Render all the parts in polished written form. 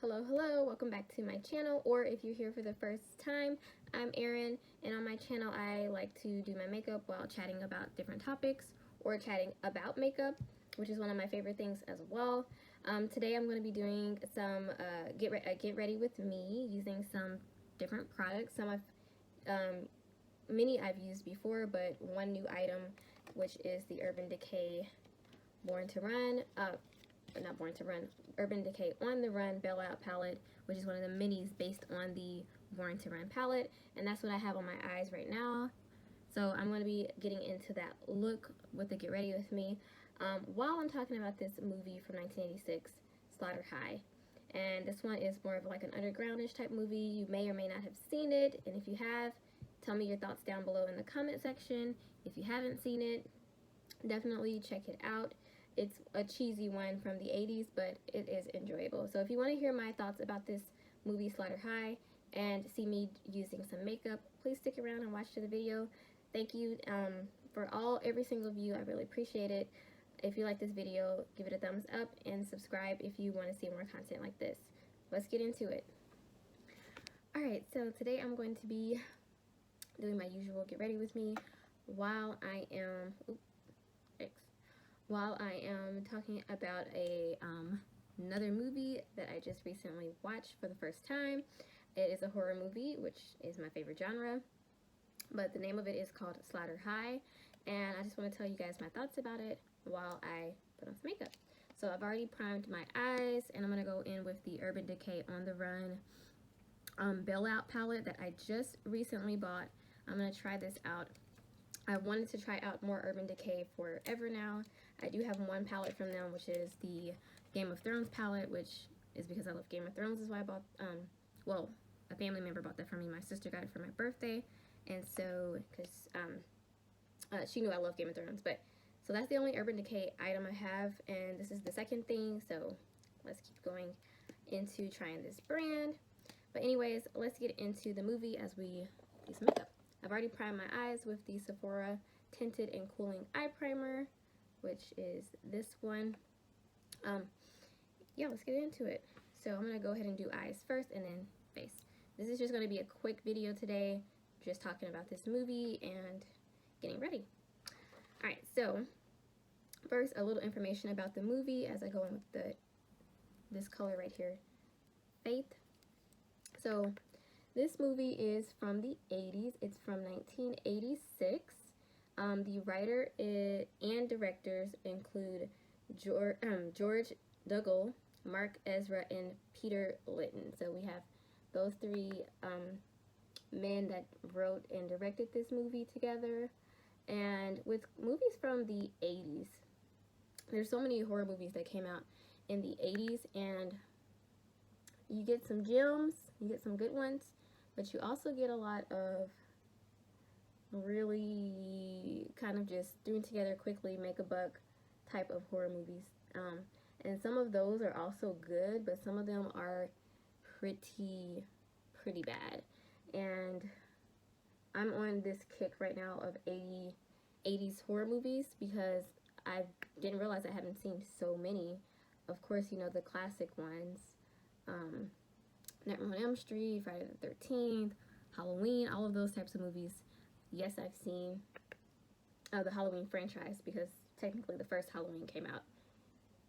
Hello, welcome back to my channel, or if you're here for the first time, I'm Erin, and on my channel I like to do my makeup while chatting about different topics, or chatting about makeup, which is one of my favorite things as well. Today I'm going to be doing some get ready with me using some different products. Many I've used before, but one new item, which is the Urban Decay Born to Run, not Born to Run, Urban Decay On the Run Bailout palette, which is one of the minis based on the Born to Run palette, and that's what I have on my eyes right now. So I'm going to be getting into that look with the Get Ready With Me while I'm talking about this movie from 1986, Slaughter High. And this one is more of like an undergroundish type movie. You may or may not have seen it, and if you have, tell me your thoughts down below in the comment section. If you haven't seen it, definitely check it out. It's a cheesy one from the 80s, but it is enjoyable. So if you want to hear my thoughts about this movie, Slaughter High, and see me using some makeup, please stick around and watch the video. Thank you for every single view. I really appreciate it. If you like this video, give it a thumbs up and subscribe if you want to see more content like this. Let's get into it. Alright, so today I'm going to be doing my usual Get Ready With Me while I am talking about another movie that I just recently watched for the first time. It is a horror movie, which is my favorite genre, but the name of it is called Slaughter High, and I just want to tell you guys my thoughts about it while I put on some makeup. So I've already primed my eyes, and I'm going to go in with the Urban Decay On the Run Bailout palette that I just recently bought. I'm going to try this out. I wanted to try out more Urban Decay forever now. I do have one palette from them, which is the Game of Thrones palette, which is because I love Game of Thrones is why I bought, well, a family member bought that for me. My sister got it for my birthday, and so, because she knew I love Game of Thrones, so that's the only Urban Decay item I have, and this is the second thing, so let's keep going into trying this brand. But anyways, let's get into the movie as we do some makeup. I've already primed my eyes with the Sephora Tinted and Cooling Eye Primer, which is this one. Yeah, let's get into it. So I'm going to go ahead and do eyes first and then face. This is just going to be a quick video today, just talking about this movie and getting ready. Alright, so first a little information about the movie as I go in with this color right here, Faith. So this movie is from the 80s. It's from 1986. The writer and directors include George Dougal, Mark Ezra, and Peter Litton. So we have those three men that wrote and directed this movie together. And with movies from the 80s, there's so many horror movies that came out in the 80s, and you get some gems, you get some good ones, but you also get a lot of really kind of just thrown together quickly, make a buck type of horror movies. And some of those are also good, but some of them are pretty bad. And I'm on this kick right now of 80s horror movies because I didn't realize I haven't seen so many. Of course, you know, the classic ones. Nightmare on Elm Street, Friday the 13th, Halloween, all of those types of movies. Yes, I've seen the Halloween franchise because technically the first Halloween came out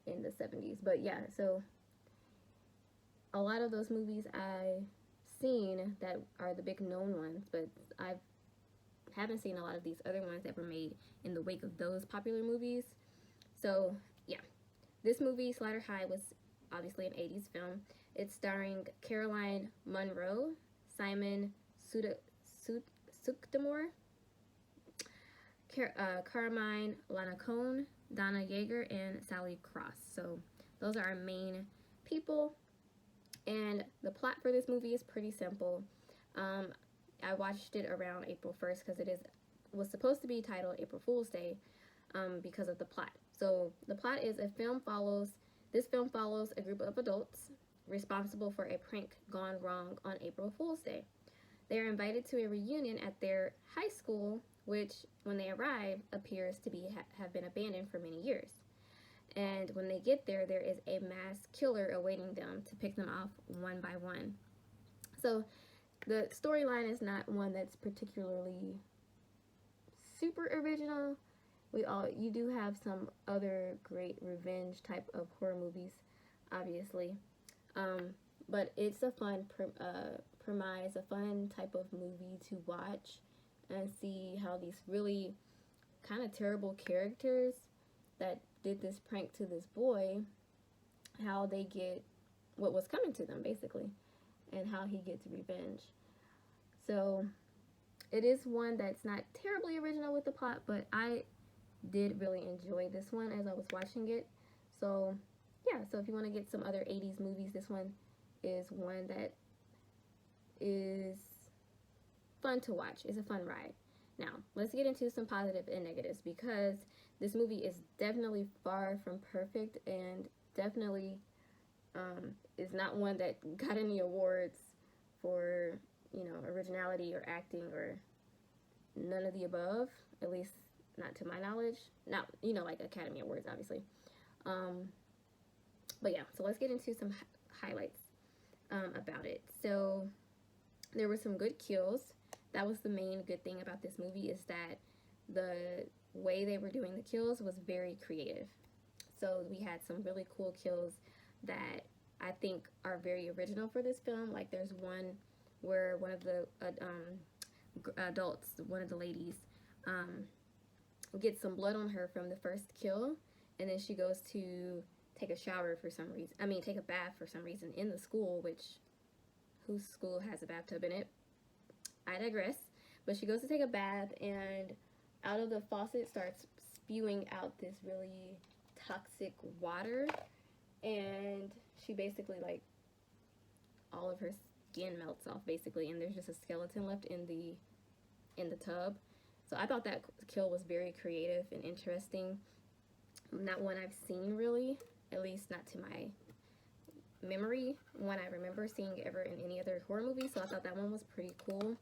in the 70s. But yeah, so a lot of those movies I've seen that are the big known ones, but I haven't seen a lot of these other ones that were made in the wake of those popular movies. So yeah, this movie, Slaughter High, was obviously an 80s film. It's starring Caroline Munro, Simon Sukdamore, Carmine Lanacone, Donna Yeager, and Sally Cross. So those are our main people. And the plot for this movie is pretty simple. I watched it around April 1st because was supposed to be titled April Fool's Day because of the plot. So the plot is this film follows a group of adults responsible for a prank gone wrong on April Fool's Day. They are invited to a reunion at their high school, which, when they arrive, appears to have been abandoned for many years. And when they get there, there is a mass killer awaiting them to pick them off one by one. So the storyline is not one that's particularly super original. You do have some other great revenge type of horror movies, obviously, but it's a fun premise, a fun type of movie to watch and see how these really kind of terrible characters that did this prank to this boy, how they get what was coming to them, basically, and how he gets revenge. So it is one that's not terribly original with the plot, but I did really enjoy this one as I was watching it. So yeah, so if you want to get some other 80s movies, this one is one that is fun to watch. It's a fun ride. Now, let's get into some positive and negatives, because this movie is definitely far from perfect, and definitely is not one that got any awards for, you know, originality or acting or none of the above, at least not to my knowledge. Not, you know, like Academy Awards, obviously. But yeah, so let's get into some highlights about it. So there were some good kills. That was the main good thing about this movie, is that the way they were doing the kills was very creative. So we had some really cool kills that I think are very original for this film. Like there's one where one of the adults, one of the ladies, gets some blood on her from the first kill, and then she goes to take a shower for some reason. I mean, take a bath for some reason in the school, which, whose school has a bathtub in it? I digress. But she goes to take a bath, and out of the faucet starts spewing out this really toxic water, and she basically, like, all of her skin melts off, basically, and there's just a skeleton left in the tub. So I thought that kill was very creative and interesting. Not one I've seen, really, at least not to my memory, one I remember seeing ever in any other horror movie, so I thought that one was pretty cool.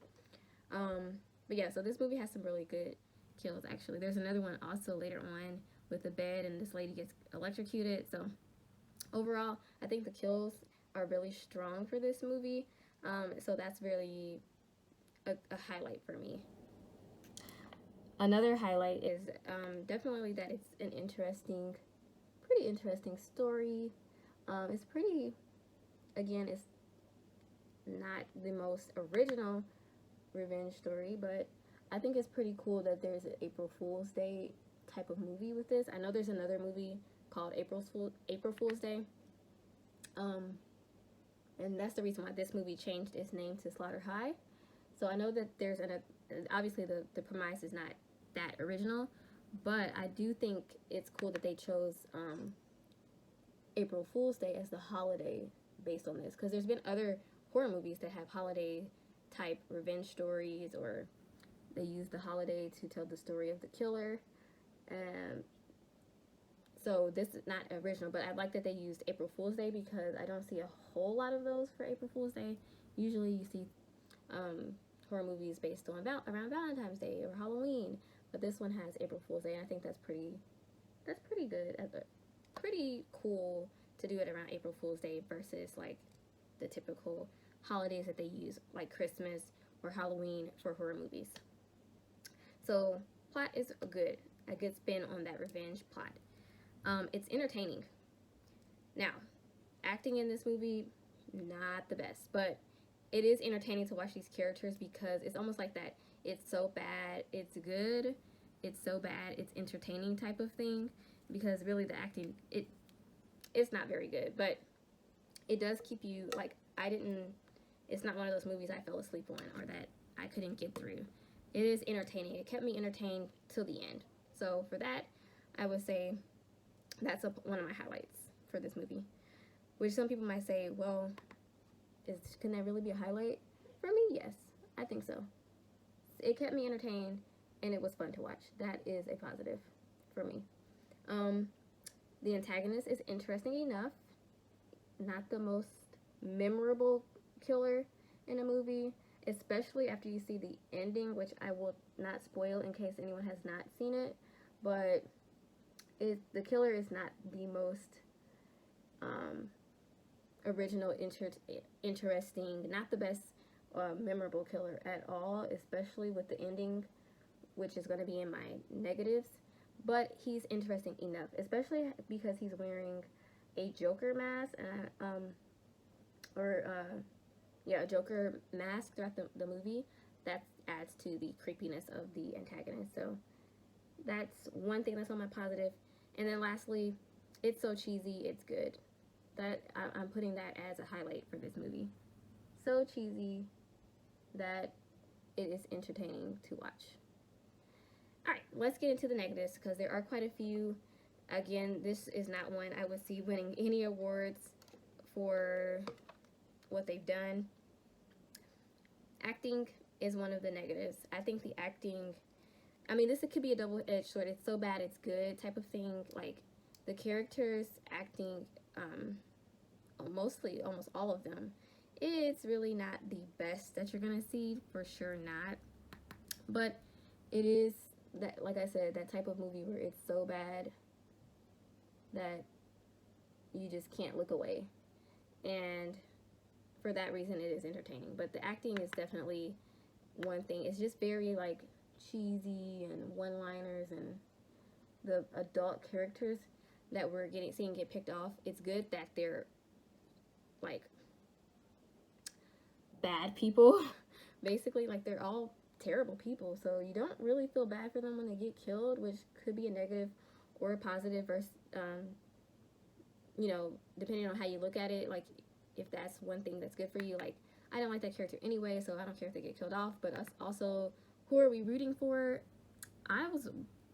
But yeah, so this movie has some really good kills, actually. There's another one also later on with the bed, and this lady gets electrocuted. So overall, I think the kills are really strong for this movie. So that's really a highlight for me. Another highlight is definitely that it's an pretty interesting story. It's pretty, again, it's not the most original revenge story, but I think it's pretty cool that there's an April Fool's Day type of movie with this. I know there's another movie called April Fool's Day, and that's the reason why this movie changed its name to Slaughter High. So I know that there's obviously the premise is not that original, but I do think it's cool that they chose April Fool's Day as the holiday based on this, because there's been other horror movies that have holiday type revenge stories, or they use the holiday to tell the story of the killer. So this is not original, but I like that they used April Fool's Day, because I don't see a whole lot of those for April Fool's Day. Usually you see horror movies based on around Valentine's Day or Halloween, but this one has April Fool's Day, and I think that's pretty good. Pretty cool to do it around April Fool's Day versus like the typical holidays that they use, like Christmas or Halloween, for horror movies. So plot is a good spin on that revenge plot. It's entertaining. Now, acting in this movie, not the best, but it is entertaining to watch these characters, because it's almost like that it's so bad it's good, it's so bad it's entertaining type of thing, because really the acting, it's not very good, but it does keep you, like, it's not one of those movies I fell asleep on or that I couldn't get through. It is entertaining. It kept me entertained till the end. So for that, I would say that's one of my highlights for this movie. Which some people might say, well, can that really be a highlight? For me, yes, I think so. It kept me entertained, and it was fun to watch. That is a positive for me. The antagonist is interesting enough. Not the most memorable killer in a movie, especially after you see the ending, which I will not spoil in case anyone has not seen it, but the killer is not the most original, interesting, not the best memorable killer at all, especially with the ending, which is going to be in my negatives. But he's interesting enough, especially because he's wearing a Joker mask, a Joker mask throughout the movie. That adds to the creepiness of the antagonist. So that's one thing that's on my positive. And then lastly, it's so cheesy, it's good. That I'm putting that as a highlight for this movie. So cheesy that it is entertaining to watch. Alright, let's get into the negatives because there are quite a few. Again, this is not one I would see winning any awards for what they've done. Acting is one of the negatives. I think the acting, I mean, this could be a double-edged sword. It's so bad it's good type of thing. Like, the characters acting, almost all of them, it's really not the best that you're gonna see, for sure not. But it is that, like I said, that type of movie where it's so bad that you just can't look away. And for that reason, it is entertaining. But the acting is definitely one thing. It's just very, like, cheesy and one-liners, and the adult characters that we're seeing get picked off. It's good that they're, like, bad people, basically. Like, they're all terrible people, so you don't really feel bad for them when they get killed, which could be a negative or a positive, versus, you know, depending on how you look at it. Like, if that's one thing that's good for you, like, I don't like that character anyway, so I don't care if they get killed off. But us also, who are we rooting for? I was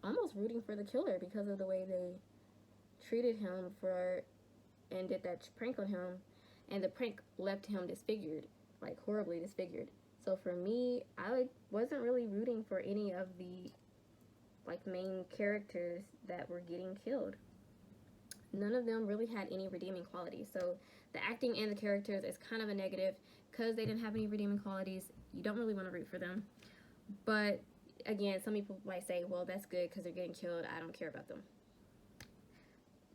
almost rooting for the killer because of the way they treated him and did that prank on him, and the prank left him disfigured, like horribly disfigured. So for me, I wasn't really rooting for any of the, like, main characters that were getting killed. None of them really had any redeeming qualities. So the acting and the characters is kind of a negative because they didn't have any redeeming qualities. You don't really want to root for them. But again, some people might say, well, that's good because they're getting killed. I don't care about them.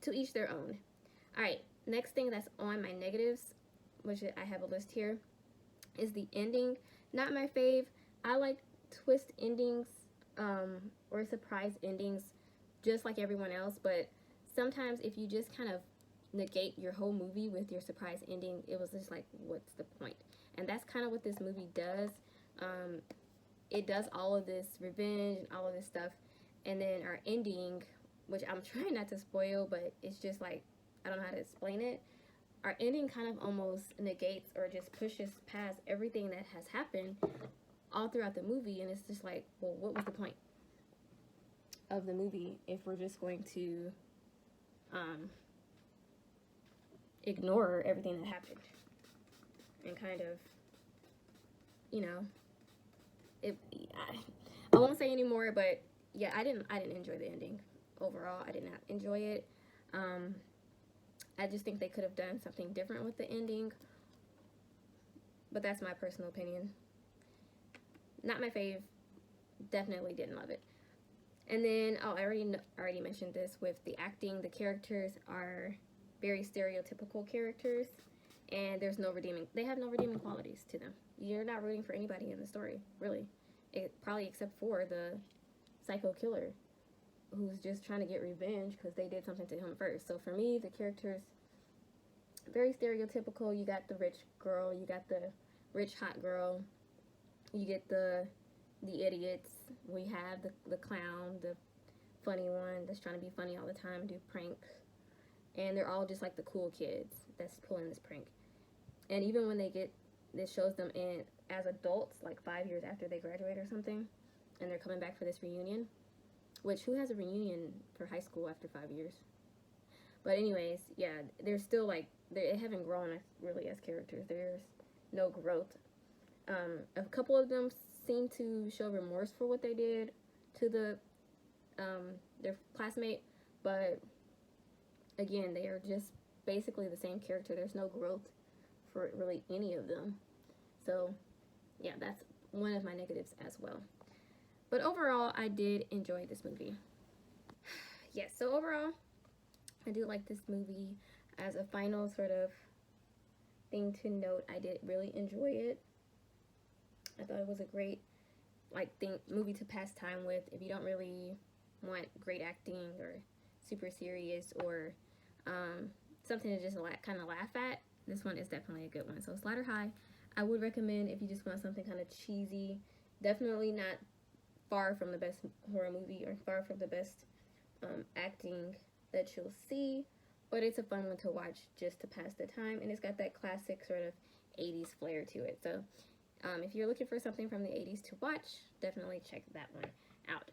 To each their own. Alright, next thing that's on my negatives, which I have a list here, is the ending. Not my fave. I like twist endings or surprise endings just like everyone else, but sometimes if you just kind of negate your whole movie with your surprise ending, it was just like, what's the point? And that's kind of what this movie does. It does all of this revenge and all of this stuff, and then our ending, which I'm trying not to spoil, but it's just like, I don't know how to explain it. Our ending kind of almost negates or just pushes past everything that has happened all throughout the movie, and it's just like, well, what was the point of the movie if we're just going to ignore everything that happened and kind of, you know, I won't say anymore, but yeah, I didn't enjoy the ending overall. I did not enjoy it. I just think they could have done something different with the ending, but that's my personal opinion. Not my fave. Definitely didn't love it. And then, I already mentioned this with the acting. The characters are very stereotypical characters, and they have no redeeming qualities to them. You're not rooting for anybody in the story, really. Probably except for the psycho killer, who's just trying to get revenge because they did something to him first. So for me, the characters, very stereotypical. You got the rich girl, you got the rich hot girl, you get the idiots. We have the clown, the funny one that's trying to be funny all the time, do pranks, and they're all just like the cool kids that's pulling this prank. And even when this shows them as adults, like 5 years after they graduate or something, and they're coming back for this reunion. Which, who has a reunion for high school after 5 years? But anyways, yeah, they're still like, they haven't grown really as characters. There's no growth. A couple of them seem to show remorse for what they did to their classmate, but again, they are just basically the same character. There's no growth for really any of them. So yeah, that's one of my negatives as well. But overall, I did enjoy this movie. yes, so overall, I do like this movie. As a final sort of thing to note, I did really enjoy it. I thought it was a great movie to pass time with if you don't really want great acting or super serious or something to just kind of laugh at. This one is definitely a good one. So Slider High, I would recommend if you just want something kind of cheesy. Definitely not far from the best horror movie or far from the best acting that you'll see, but it's a fun one to watch just to pass the time, and it's got that classic sort of 80s flair to it. So if you're looking for something from the 80s to watch, definitely check that one out.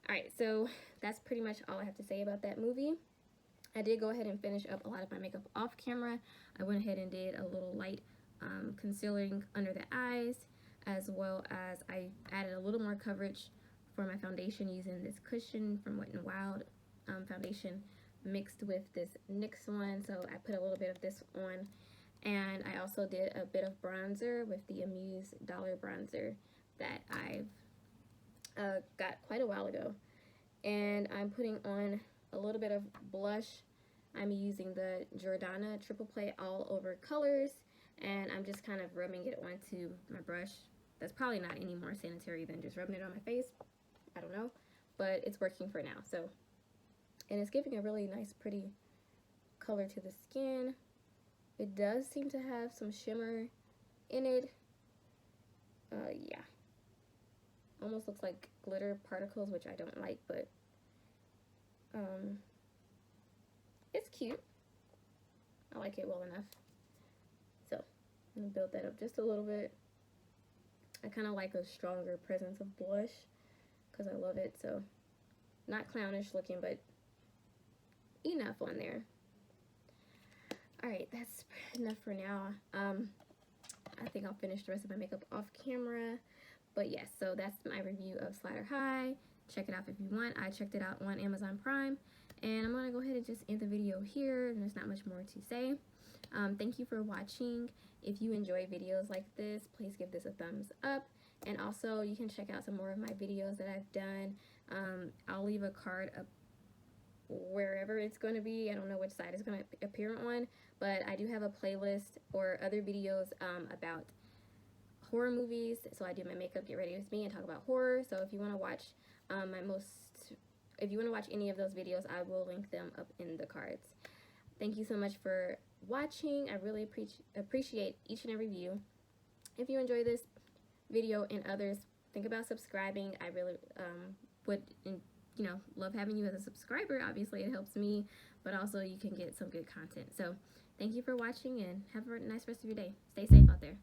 Alright, so that's pretty much all I have to say about that movie. I did go ahead and finish up a lot of my makeup off camera. I went ahead and did a little light concealing under the eyes, as well as I added a little more coverage for my foundation using this cushion from Wet n Wild foundation mixed with this NYX one. So I put a little bit of this on, and I also did a bit of bronzer with the Amuse Dollar bronzer that I've got quite a while ago. And I'm putting on a little bit of blush. I'm using the Jordana Triple Play All Over Colors, and I'm just kind of rubbing it onto my brush. That's probably not any more sanitary than just rubbing it on my face. I don't know, but it's working for now. So, and it's giving a really nice, pretty color to the skin. It does seem to have some shimmer in it. Yeah. Almost looks like glitter particles, which I don't like, but it's cute. I like it well enough. So, I'm going to build that up just a little bit. I kind of like a stronger presence of blush because I love it. So, not clownish looking, but enough on there. Alright, that's enough for now. I think I'll finish the rest of my makeup off camera. But yes, so that's my review of Slider High. Check it out if you want. I checked it out on Amazon Prime. And I'm going to go ahead and just end the video here. There's not much more to say. Thank you for watching. If you enjoy videos like this, please give this a thumbs up. And also, you can check out some more of my videos that I've done. I'll leave a card up wherever it's going to be. I don't know which side it's going to appear on, but I do have a playlist or other videos about horror movies. So I do my makeup, get ready with me, and talk about horror. So if you want to watch if you want to watch any of those videos, I will link them up in the cards. Thank you so much for watching. I really appreciate each and every view. If you enjoy this video and others, think about subscribing. I really would love having you as a subscriber. Obviously it helps me, but also you can get some good content. So thank you for watching, and have a nice rest of your day. Stay safe out there.